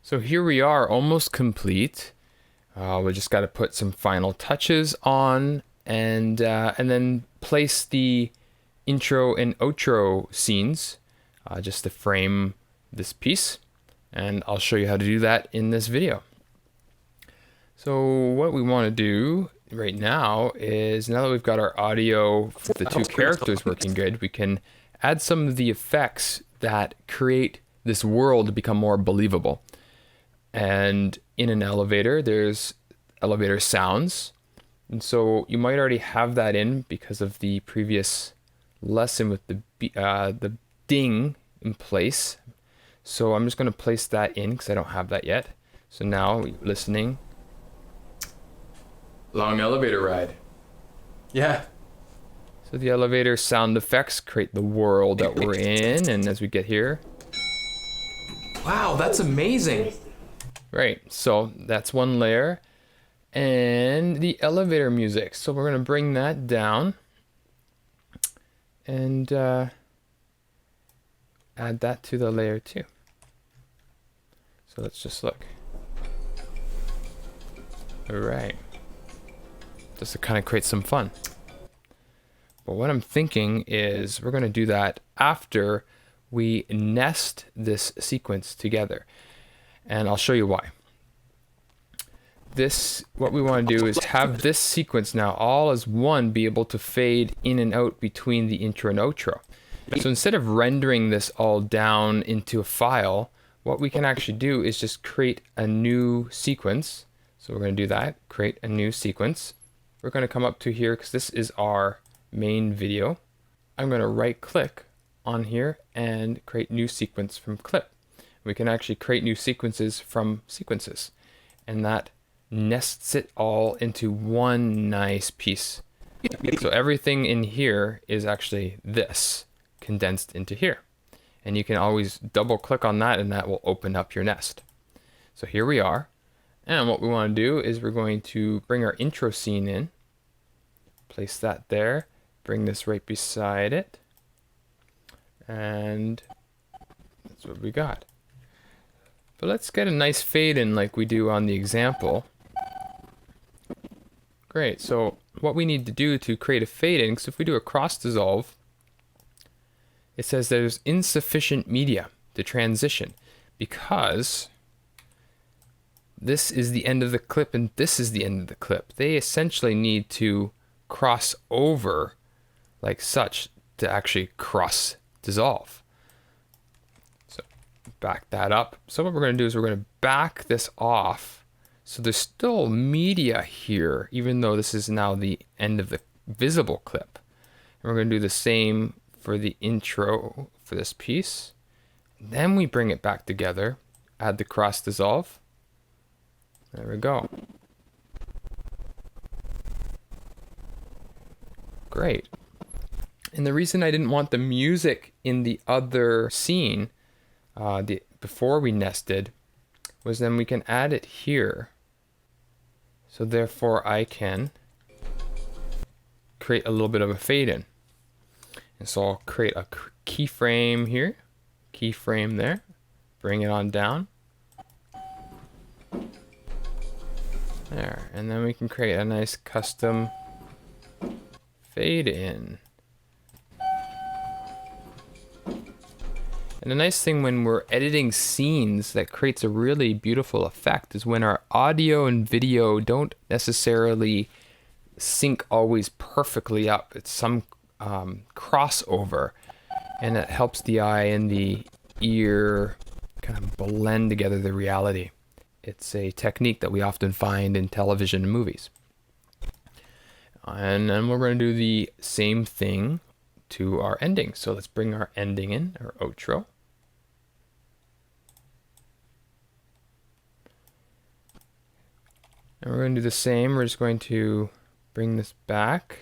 So here we are, almost complete. We just got to put some final touches on, and then place the intro and outro scenes just to frame this piece. And I'll show you how to do that in this video. So what we want to do right now is, now that we've got our audio for the two characters working good, we can add some of the effects that create this world to become more believable. And in an elevator, there's elevator sounds. And so you might already have that in because of the previous lesson with the ding in place. So I'm just going to place that in because I don't have that yet. So now listening. Long elevator ride. Yeah. So the elevator sound effects create the world that we're in. And as we get here. Wow, that's amazing. Right, so that's one layer. And the elevator music. So we're going to bring that down. And add that to the layer 2. So let's just look. Alright. Just to kind of create some fun. But what I'm thinking is we're going to do that after we nest this sequence together. And I'll show you why. What we want to do is have this sequence now all as one be able to fade in and out between the intro and outro. So instead of rendering this all down into a file, what we can actually do is just create a new sequence. So we're going to do that, create a new sequence. We're going to come up to here because this is our main video. I'm going to right click on here and create new sequence from clip. We can actually create new sequences from sequences, and that nests it all into one nice piece. So everything in here is actually this condensed into here, and you can always double click on that and that will open up your nest. So here we are, and what we want to do is we're going to bring our intro scene in, place that there, bring this right beside it, and that's what we got. But let's get a nice fade in like we do on the example. Great, so what we need to do to create a fade in, because if we do a cross dissolve, it says there's insufficient media to transition because this is the end of the clip and this is the end of the clip. They essentially need to cross over like such to actually cross dissolve. Back that up. So what we're going to do is we're going to back this off. So there's still media here, even though this is now the end of the visible clip. And we're going to do the same for the intro for this piece. Then we bring it back together, add the cross dissolve. There we go. Great. And the reason I didn't want the music in the other scene before we nested was then we can add it here. So therefore I can create a little bit of a fade in. And so I'll create a keyframe here, keyframe there, bring it on down. There, and then we can create a nice custom fade in. And the nice thing when we're editing scenes that creates a really beautiful effect is when our audio and video don't necessarily sync always perfectly up. It's some crossover, and it helps the eye and the ear kind of blend together the reality. It's a technique that we often find in television and movies. And then we're going to do the same thing to our ending. So let's bring our ending in, our outro. And we're going to do the same. We're just going to bring this back.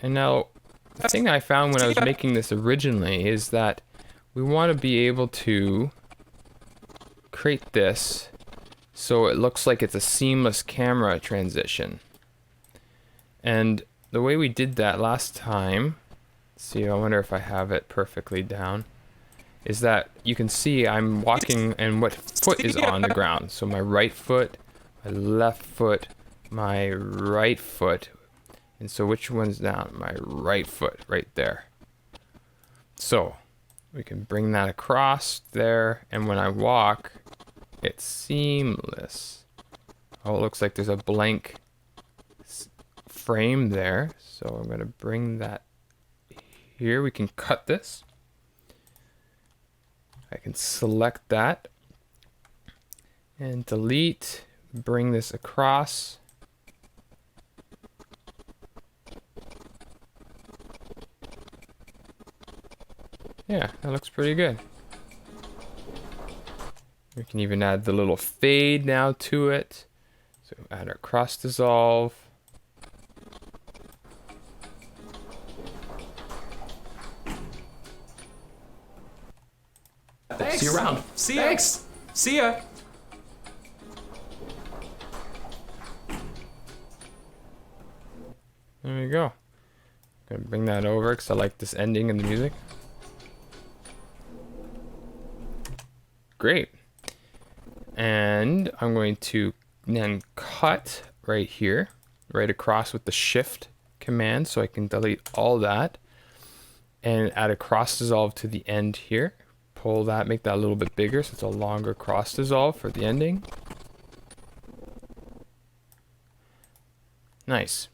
And now, the thing I found when I was making this originally is that we want to be able to create this so it looks like it's a seamless camera transition. And the way we did that last time, let's see, I wonder if I have it perfectly down, is that you can see I'm walking and what foot is on the ground. So my right foot, my left foot, my right foot. And so which one's down? My right foot right there. So we can bring that across there, and when I walk, it's seamless. Oh, it looks like there's a blank frame there. So I'm gonna bring that here. We can cut this. I can select that and delete, bring this across. Yeah, that looks pretty good. We can even add the little fade now to it. So add our cross dissolve. Thanks. See you around. See ya. Thanks. See ya. There we go. Gonna bring that over because I like this ending in the music. Great. And I'm going to then cut right here, right across with the shift command, so I can delete all that and add a cross dissolve to the end here. Pull that, make that a little bit bigger so it's a longer cross dissolve for the ending. Nice.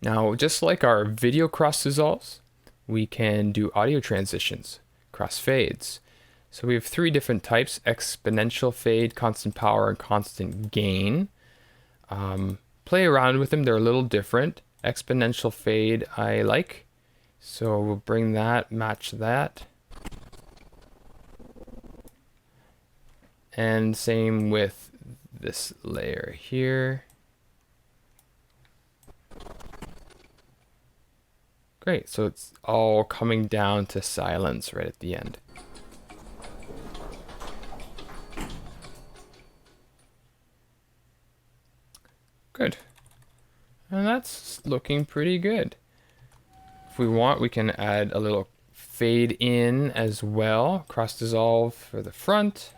Now, just like our video cross dissolves, we can do audio transitions, cross fades. So we have three different types: exponential fade, constant power, and constant gain. Play around with them, they're a little different. Exponential fade I like, so we'll bring that, match that. And same with this layer here. Great, so it's all coming down to silence right at the end. Good. And that's looking pretty good. If we want, we can add a little fade in as well. Cross dissolve for the front.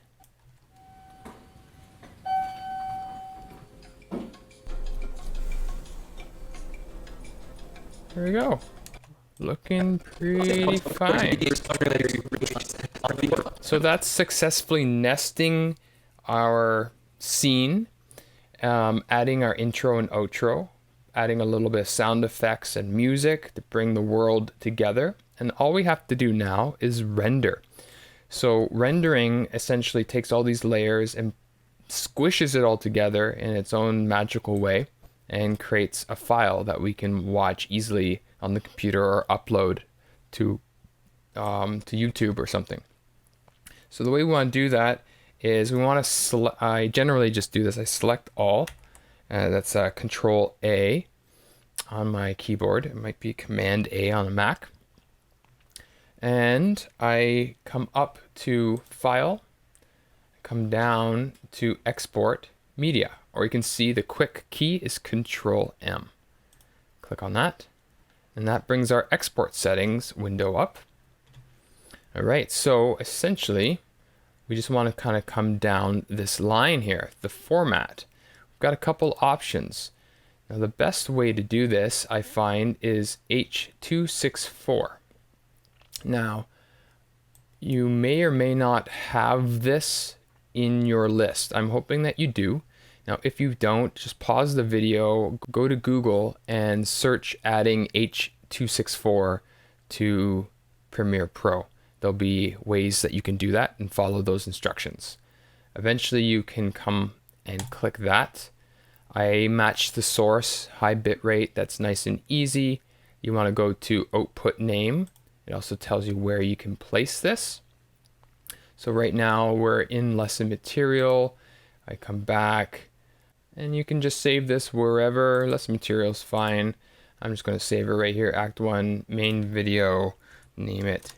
There we go. Looking pretty fine. So that's successfully nesting our scene, adding our intro and outro, adding a little bit of sound effects and music to bring the world together. And all we have to do now is render. So rendering essentially takes all these layers and squishes it all together in its own magical way and creates a file that we can watch easily on the computer or upload to YouTube or something. So the way we want to do that is we want to I generally just do this. I select all. That's Control A on my keyboard. It might be Command A on a Mac. And I come up to File, come down to Export Media, or you can see the quick key is Control M. Click on that, and that brings our export settings window up. All right, so essentially, we just want to kind of come down this line here, the format. We've got a couple options. Now, the best way to do this, I find, is H.264. Now, you may or may not have this in your list. I'm hoping that you do. Now, if you don't, just pause the video, go to Google and search adding H.264 to Premiere Pro. There'll be ways that you can do that and follow those instructions. Eventually, you can come and click that. I match the source, high bitrate, that's nice and easy. You want to go to output name. It also tells you where you can place this. So right now we're in lesson material. I come back and you can just save this wherever. Lesson material is fine. I'm just going to save it right here. Act 1, main video, name it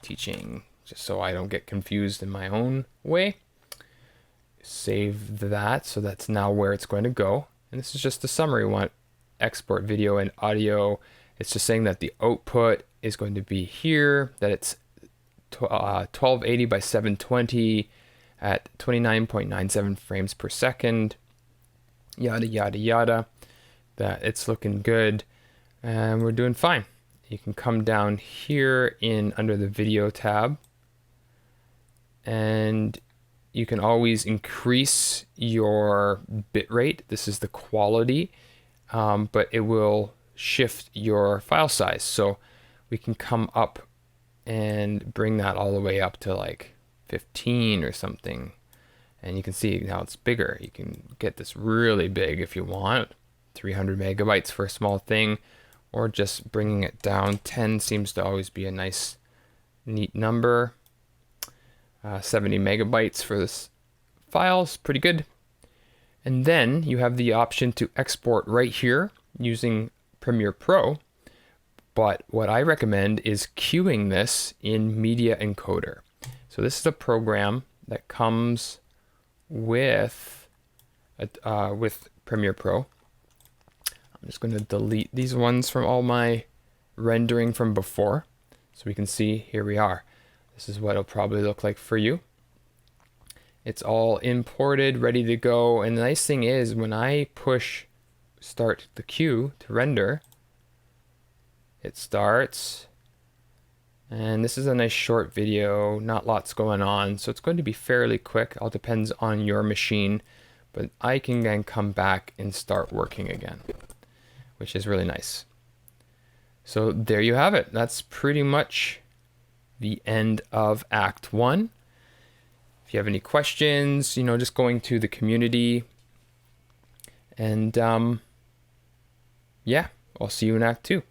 teaching, just so I don't get confused in my own way. Save that, so that's now where it's going to go. And this is just a summary. We want export video and audio. It's just saying that the output is going to be here, that it's 1280 by 720 at 29.97 frames per second. Yada, yada, yada. That it's looking good. And we're doing fine. You can come down here in under the video tab. And you can always increase your bitrate. This is the quality, but it will shift your file size. So we can come up and bring that all the way up to like 15 or something. And you can see now it's bigger. You can get this really big if you want. 300 megabytes for a small thing, or just bringing it down. 10 seems to always be a nice, neat number. 70 megabytes for this file is pretty good. And then you have the option to export right here using Premiere Pro. But what I recommend is queuing this in Media Encoder. So this is a program that comes with Premiere Pro. I'm just going to delete these ones from all my rendering from before, so we can see here we are. This is what it'll probably look like for you. It's all imported, ready to go. And the nice thing is when I push start the queue to render, it starts. And this is a nice short video, not lots going on. So it's going to be fairly quick. All depends on your machine, but I can then come back and start working again, which is really nice. So there you have it. That's pretty much the end of Act 1. If you have any questions, just going to the community. And yeah, I'll see you in Act 2.